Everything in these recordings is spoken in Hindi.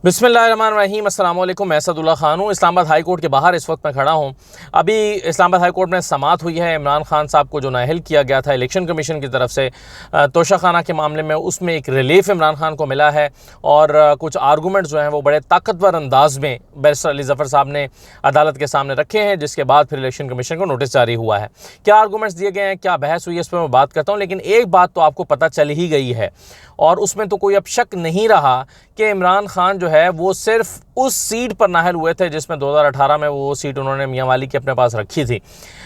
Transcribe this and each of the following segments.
बिस्मिल्लाहिर्रहमानिर्रहीम, अस्सलाम वालेकुम। मैं असदुल्ला खान हूँ। इस्लामाबाद हाई कोर्ट के बाहर इस वक्त मैं खड़ा हूँ। अभी इस्लामाबाद हाई कोर्ट में समाअत हुई है। इमरान खान साहब को जो नाअहल किया गया था इलेक्शन कमीशन की तरफ से तोशाखाना के मामले में, उसमें एक रिलीफ इमरान खान को मिला है और कुछ आर्गूमेंट्स जो हैं वो बड़े ताकतवर अंदाज में बैरिस्टर अली ज़फ़र साहब ने अदालत के सामने रखे हैं, जिसके बाद फिर इलेक्शन कमीशन को नोटिस जारी हुआ है। क्या आर्गूमेंट्स दिए गए हैं, क्या बहस हुई है, इस पर मैं बात करता हूँ। लेकिन एक बात तो आपको पता चल ही गई है और उसमें तो कोई अब शक नहीं रहा कि इमरान खान जो है वो सिर्फ उस सीट पर नाहल हुए थे जिसमें 2018 में वो सीट उन्होंने मियां वाली की अपने पास रखी थी।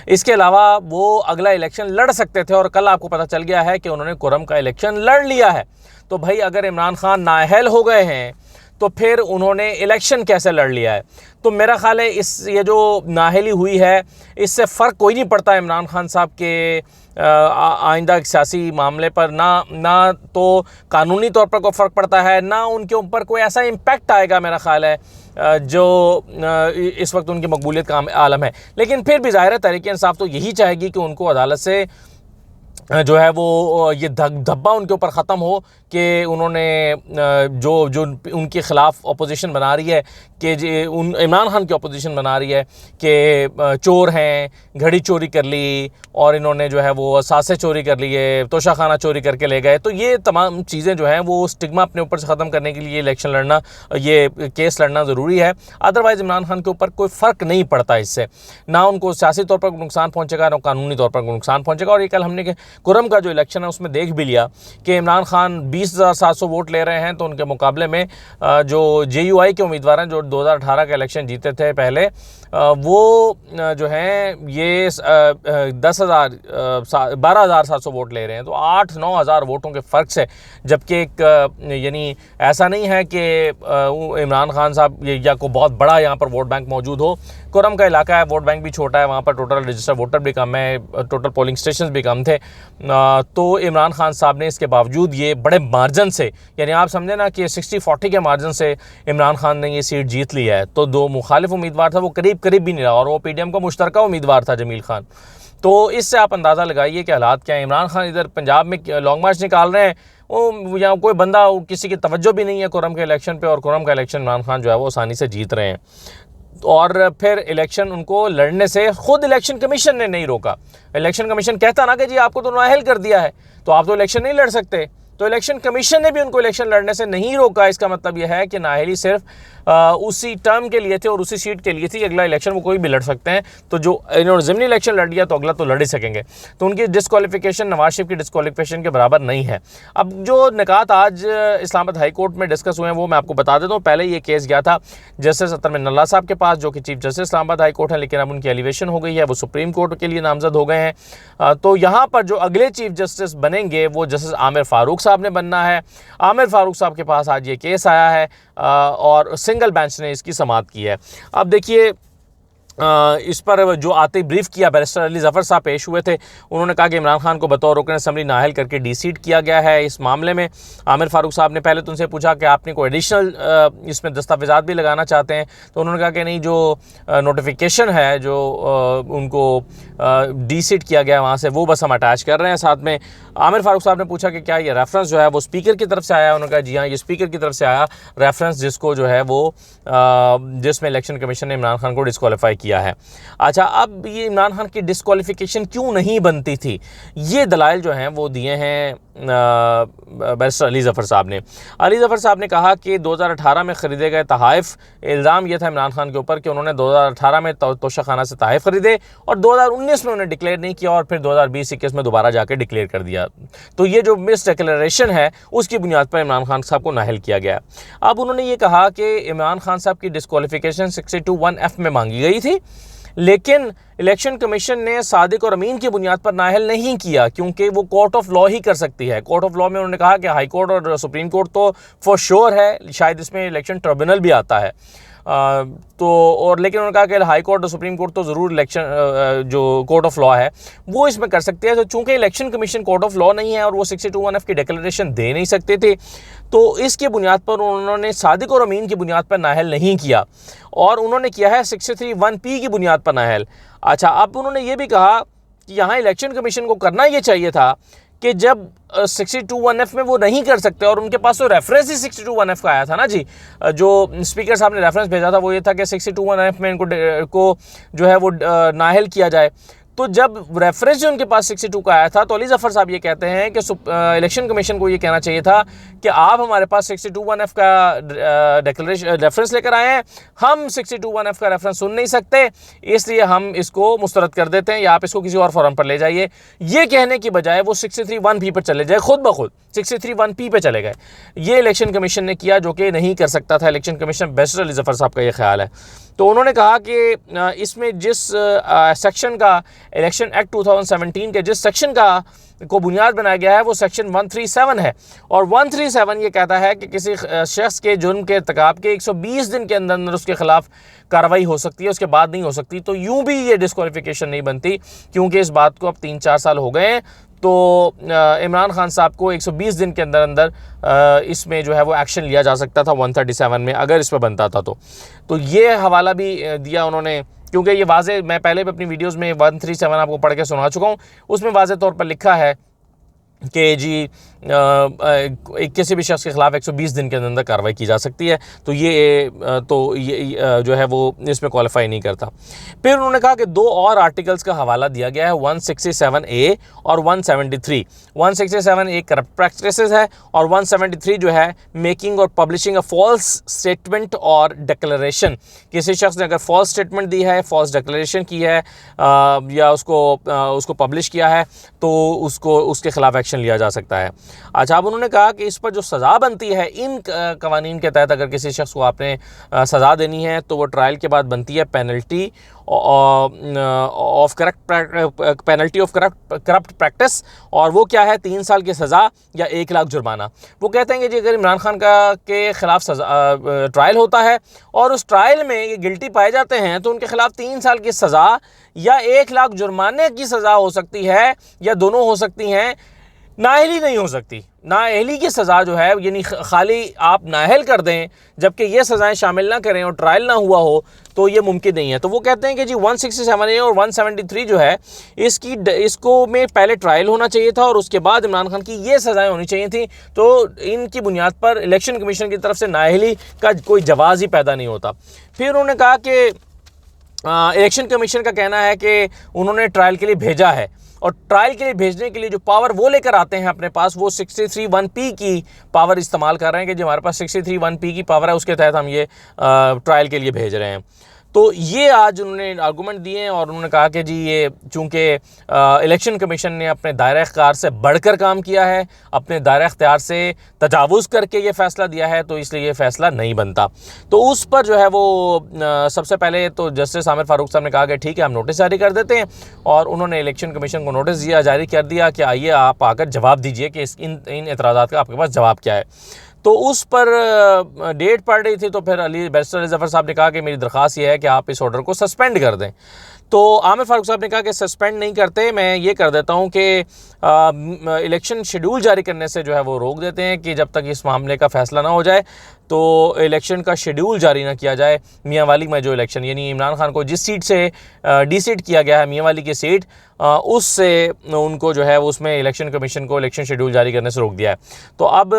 इसके अलावा वो अगला इलेक्शन लड़ सकते थे और कल आपको पता चल गया है कि उन्होंने कुरम का इलेक्शन लड़ लिया है। तो भाई, अगर इमरान खान नाअहल हो गए हैं तो फिर उन्होंने इलेक्शन कैसे लड़ लिया है? तो मेरा ख्याल है ये जो नाअहली हुई है इससे फ़र्क कोई नहीं पड़ता इमरान खान साहब के आइंदा सियासी मामले पर। ना तो कानूनी तौर पर कोई फ़र्क पड़ता है, ना उनके ऊपर कोई ऐसा इम्पैक्ट आएगा मेरा ख़्याल है जो इस वक्त उनकी मकबूलियत का आलम है। लेकिन फिर भी ज़ाहिर है तहरीक इंसाफ तो यही चाहेगी कि उनको अदालत से जो है वो ये धब्बा उनके ऊपर ख़त्म हो कि उन्होंने जो उनके ख़िलाफ़ अपोजिशन बना रही है कि इमरान खान की अपोजिशन बना रही है कि चोर हैं, घड़ी चोरी कर ली और इन्होंने जो है वो असासे चोरी कर लिए, तोशाखाना चोरी करके ले गए। तो ये तमाम चीज़ें जो हैं वो स्टिग्मा अपने ऊपर से ख़त्म करने के लिए इलेक्शन लड़ना, ये केस लड़ना ज़रूरी है। अदरवाइज़ इमरान खान के ऊपर कोई फ़र्क नहीं पड़ता इससे, ना उनको सियासी तौर पर नुकसान पहुँचेगा, ना कानूनी तौर पर नुकसान पहुँचेगा। और ये कल हमने कुरम का जो इलेक्शन है उसमें देख भी लिया कि इमरान खान 20,700 वोट ले रहे हैं, तो उनके मुकाबले में जो JUI के उम्मीदवार हैं जो 2018 का इलेक्शन जीते थे पहले, वो जो हैं ये 12,700 वोट ले रहे हैं। तो 8-9 हज़ार वोटों के फ़र्क से, जबकि एक यानी ऐसा नहीं है कि इमरान खान साहब या को बहुत बड़ा यहाँ पर वोट बैंक मौजूद हो। कुरम का इलाका है, वोट बैंक भी छोटा है, वहाँ पर टोटल रजिस्टर्ड वोटर भी कम है, टोटल पोलिंग स्टेशन भी कम थे। तो इमरान खान साहब ने इसके बावजूद ये बड़े मार्जिन से, यानी आप समझे ना कि 60-40 के मार्जिन से इमरान खान ने ये सीट जीत ली है। तो दो मुखालिफ उम्मीदवार था वो करीब भी नहीं रहा और वो PDM का मुश्तरका उम्मीदवार था जमील खान। तो इससे आप अंदाज़ा लगाइए कि हालात क्या है। इमरान खान इधर पंजाब में लॉन्ग मार्च निकाल रहे हैं, वो यहाँ कोई बंदा किसी की तवज्जो भी नहीं है कुरम के इलेक्शन पे, और कुरम का इलेक्शन इमरान खान जो है वो आसानी से जीत रहे हैं। और फिर इलेक्शन उनको लड़ने से खुद इलेक्शन कमीशन ने नहीं रोका। इलेक्शन कमीशन कहता ना कि जी आपको तो नाअहल कर दिया है तो आप तो इलेक्शन नहीं लड़ सकते, तो इलेक्शन कमीशन ने भी उनको इलेक्शन लड़ने से नहीं रोका। इसका मतलब यह है कि नाअहली सिर्फ उसी टर्म के लिए थे और उसी सीट के लिए थी। अगला इलेक्शन वो कोई भी लड़ सकते हैं, तो जो इन्होंने ज़िमनी इलेक्शन लड़ लिया तो अगला तो लड़ ही सकेंगे। तो उनकी डिस्क्वालिफिकेशन नवाज शरीफ की डिस्क्वालिफिकेशन के बराबर नहीं है। अब जो निकात आज इस्लामाबाद हाई कोर्ट में डिस्कस हुए हैं वो मैं आपको बता देता हूँ। पहले ये केस गया था जस्टिस अतर मिन्नल्लाह साहब के पास, जो कि chief justice Islamabad high court है, लेकिन अब उनकी एलिवेशन हो गई है, वो सुप्रीम कोर्ट के लिए नामजद हो गए हैं। तो यहाँ पर जो अगले चीफ जस्टिस बनेंगे वो जस्टिस आमिर फ़ारूक साहब ने बनना है। आमिर फ़ारूक साहब के पास आज ये केस आया है और सिंगल बेंच ने इसकी समाअत की है। अब देखिए, इस पर जो आते ब्रीफ किया बैरिस्टर अली ज़फ़र साहब पेश हुए थे, उन्होंने कहा कि इमरान खान को बतौर रुकन असम्बली नाअहल करके डीसीट किया गया है। इस मामले में आमिर फ़ारूक साहब ने पहले तो उनसे पूछा कि आपने कोई एडिशनल इसमें दस्तावेज़ात भी लगाना चाहते हैं, तो उन्होंने कहा कि नहीं, जो नोटिफिकेशन है जो उनको डीसीट किया गया वहाँ से, वो बस हम अटैच कर रहे हैं साथ में। आमिर फ़ारूक साहब ने पूछा कि क्या ये रेफरेंस जो है वो स्पीकर की तरफ से आया? उन्होंने कहा जी हाँ, ये स्पीकर की तरफ से आया रेफरेंस, जिसको जो है वो जिसमें इलेक्शन कमीशन ने इमरान खान को डिस्क्वालीफाई किया है। अच्छा, अब ये इमरान खान की डिस्क्वालिफिकेशन क्यों नहीं बनती थी, ये दलाइल जो हैं वो दिए हैं बैरिस्टर अली ज़फ़र साहब ने। अली ज़फ़र साहब ने कहा कि 2018 में ख़रीदे गए तहाइफ, इल्ज़ाम यह था इमरान खान के ऊपर कि उन्होंने 2018 में तोशाखाना से तहाइफ ख़रीदे और 2019 में उन्हें डिक्लेयर नहीं किया और फिर 2020-21 में दोबारा जाके डिक्लेयर कर दिया। तो ये जो मिस डिक्लेरेशन है उसकी बुनियाद पर इमरान खान साहब को नाअहल किया गया। अब उन्होंने ये कहा कि इमरान खान साहब की डिस्क्वालिफिकेशन 62(1)(f) में मांगी गई थी, लेकिन इलेक्शन कमीशन ने सादिक और अमीन की बुनियाद पर नाअहल नहीं किया, क्योंकि वो कोर्ट ऑफ लॉ ही कर सकती है। कोर्ट ऑफ लॉ में उन्होंने कहा कि हाई कोर्ट और सुप्रीम कोर्ट तो फॉर श्योर है, शायद इसमें इलेक्शन ट्रिब्यूनल भी आता है, लेकिन उन्होंने कहा कि हाई कोर्ट और सुप्रीम कोर्ट तो ज़रूर इलेक्शन जो कोर्ट ऑफ लॉ है वो इसमें कर सकते हैं। तो चूंकि election commission court of law नहीं है और वो 62(1)(f) की डिक्लेरेशन दे नहीं सकते थे, तो इसकी बुनियाद पर उन्होंने सादिक और अमीन की बुनियाद पर नाअहल नहीं किया और उन्होंने किया है 63(1)(p) की बुनियाद पर नाअहल। अच्छा, अब उन्होंने ये भी कहा कि यहाँ इलेक्शन कमीशन को करना ये चाहिए था कि जब 62(1)(f) में वो नहीं कर सकते और उनके पास तो रेफरेंस ही 62(1)(f) का आया था ना जी। जो स्पीकर साहब ने रेफरेंस भेजा था वो ये था कि 62(1)(f) में इनको जो है वो नाअहल किया जाए। तो जब रेफरेंस जो उनके पास 62 का आया था तो अली ज़फ़र साहब ये कहते हैं कि इलेक्शन कमीशन को ये कहना चाहिए था कि आप हमारे पास 62(1)(f) का डिक्लेरेशन रेफरेंस लेकर आए हैं, हम 62(1)(f) का रेफरेंस सुन नहीं सकते, इसलिए हम इसको मुस्तरद कर देते हैं या आप इसको किसी और फोरम पर ले जाइए। ये कहने की बजाय वो 63(1)(p) पर चले जाए, खुद ब खुद 63(1)(p) पे चले गए। ये इलेक्शन कमीशन ने किया जो कि नहीं कर सकता था election commission. Barrister Ali Zafar साहब का ये ख्याल है। तो उन्होंने कहा कि इसमें जिस सेक्शन का इलेक्शन एक्ट 2017 के जिस सेक्शन को बुनियाद बनाया गया है वो सेक्शन 137 है, और 137 ये कहता है कि किसी शख्स के जुर्म के इर्तिकाब के 120 दिन के अंदर अंदर उसके खिलाफ कार्रवाई हो सकती है, उसके बाद नहीं हो सकती। तो यूं भी ये डिस्क्वालिफिकेशन नहीं बनती, क्योंकि इस बात को अब 3-4 साल हो गए हैं। तो इमरान खान साहब को 120 दिन के अंदर अंदर इसमें जो है वो एक्शन लिया जा सकता था 137 में, अगर इस पर बनता था। तो ये हवाला भी दिया उन्होंने, क्योंकि ये वाज़े मैं पहले भी अपनी वीडियोस में 137 आपको पढ़ के सुना चुका हूँ। उसमें वाज़े तौर पर लिखा है कि जी किसी भी शख्स के खिलाफ 120 दिन के अंदर कार्रवाई की जा सकती है। तो ये जो है वो इसमें क्वालिफाई नहीं करता। फिर उन्होंने कहा कि 2 और आर्टिकल्स का हवाला दिया गया है, 167A और 173। 167A करप्ट प्रैक्टिसेस है और 173 जो है मेकिंग और पब्लिशिंग अ फॉल्स स्टेटमेंट और डिक्लेरेशन। किसी शख्स ने अगर फॉल्स स्टेटमेंट दी है, फॉल्स डिक्लेरेशन की है या उसको पब्लिश किया है तो उसके खिलाफ एक्शन लिया जा सकता है। अच्छा, अब उन्होंने कहा कि इस पर जो सज़ा बनती है इन कवानीन के तहत, अगर किसी शख्स को आपने सज़ा देनी है तो वो ट्रायल के बाद बनती है पेनल्टी ऑफ करप्ट प्रैक्टिस, और वो क्या है 3 साल की सज़ा या 1 लाख जुर्माना। वो कहते हैं कि जी अगर इमरान खान के ख़िलाफ़ ट्रायल होता है और उस ट्रायल में ये गिल्टी पाए जाते हैं तो उनके खिलाफ 3 साल की सज़ा या 1 लाख जुर्माने की सज़ा हो सकती है, या दोनों हो सकती हैं। नाअहली नहीं हो सकती। नाअहली की सज़ा जो है यानी खाली आप नाअहल कर दें जबकि ये सज़ाएं शामिल ना करें और ट्रायल ना हुआ हो तो ये मुमकिन नहीं है। तो वो कहते हैं कि जी 167A और 173 जो है इसको में पहले ट्रायल होना चाहिए था और उसके बाद इमरान खान की ये सज़ाएं होनी चाहिए थी। तो इनकी बुनियाद पर इलेक्शन कमीशन की तरफ से नाअहली का कोई जवाज़ ही पैदा नहीं होता। फिर उन्होंने कहा कि इलेक्शन कमीशन का कहना है कि उन्होंने ट्रायल के लिए भेजा है और ट्रायल के लिए भेजने के लिए जो पावर वो लेकर आते हैं अपने पास, वो 63(1)(p) की पावर इस्तेमाल कर रहे हैं कि जो हमारे पास 63(1)(p) की पावर है उसके तहत हम ये ट्रायल के लिए भेज रहे हैं। तो ये आज उन्होंने आर्गूमेंट दिए हैं और उन्होंने कहा कि जी ये चूँकि इलेक्शन कमीशन ने अपने दायरा इख्तियार से बढ़कर काम किया है, अपने दायरा इख्तियार से तजावुज़ करके ये फ़ैसला दिया है, तो इसलिए ये फ़ैसला नहीं बनता। तो उस पर जो है वो सबसे पहले तो जस्टिस आमिर फ़ारूक साहब ने कहा कि ठीक है हम नोटिस जारी कर देते हैं, और उन्होंने इलेक्शन कमीशन को नोटिस जारी कर दिया कि आइए आप आकर जवाब दीजिए कि इन एतराज़ात का आपके पास जवाब क्या है। तो उस पर डेट पड़ रही थी, तो फिर बैरिस्टर अली ज़फ़र साहब ने कहा कि मेरी दरख्वास्त ये है कि आप इस ऑर्डर को सस्पेंड कर दें। तो आमिर फ़ारूक साहब ने कहा कि सस्पेंड नहीं करते, मैं ये कर देता हूँ कि इलेक्शन शेड्यूल जारी करने से जो है वो रोक देते हैं कि जब तक इस मामले का फ़ैसला ना हो जाए तो इलेक्शन का शेड्यूल जारी ना किया जाए। मियाँ वाली में जो इलेक्शन यानी इमरान खान को जिस सीट से डी-सीट किया गया है, मियाँ वाली की सीट, उससे उनको जो है उसमें इलेक्शन कमीशन को इलेक्शन शेड्यूल जारी करने से रोक दिया है। तो अब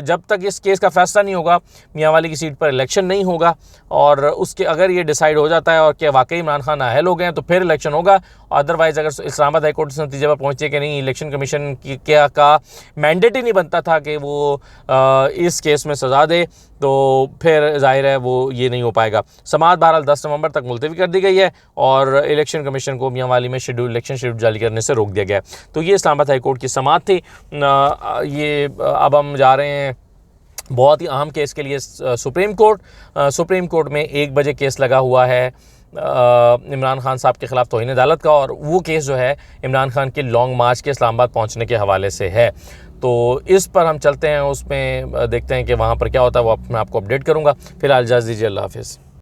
जब तक इस केस का फ़ैसला नहीं होगा, मियाँ वाली की सीट पर इलेक्शन नहीं होगा, और उसके अगर ये डिसाइड हो जाता है और कि वाकई इमरान खान नाअहल हो गए हैं तो फिर इलेक्शन होगा। अदरवाइज़ अगर इस्लामाबाद हाई कोर्ट इस नतीजे पर पहुँचे कि नहीं इलेक्शन कमीशन का मैंडेट ही नहीं बनता था कि वो इस केस में सज़ा दे, तो फिर जाहिर है वो ये नहीं हो पाएगा। समाअत बहरहाल 10 नवंबर तक मुलतवी कर दी गई है और इलेक्शन कमीशन को मियाँ वाली में इलेक्शन शेड्यूल जारी करने से रोक दिया गया है। तो ये इस्लामाबाद हाई कोर्ट की समाअत थी। ये अब हम जा रहे हैं बहुत ही अहम केस के लिए सुप्रीम कोर्ट में 1 बजे केस लगा हुआ है इमरान खान साहब के ख़िलाफ़ तौहीन अदालत का, और वो केस जो है इमरान खान के लॉन्ग मार्च के इस्लामाबाद पहुंचने के हवाले से है। तो इस पर हम चलते हैं, उसमें देखते हैं कि वहाँ पर क्या होता है, वो मैं आपको अपडेट करूँगा। फिलहाल इजाज़त दीजिए, अल्लाह हाफ़िज़।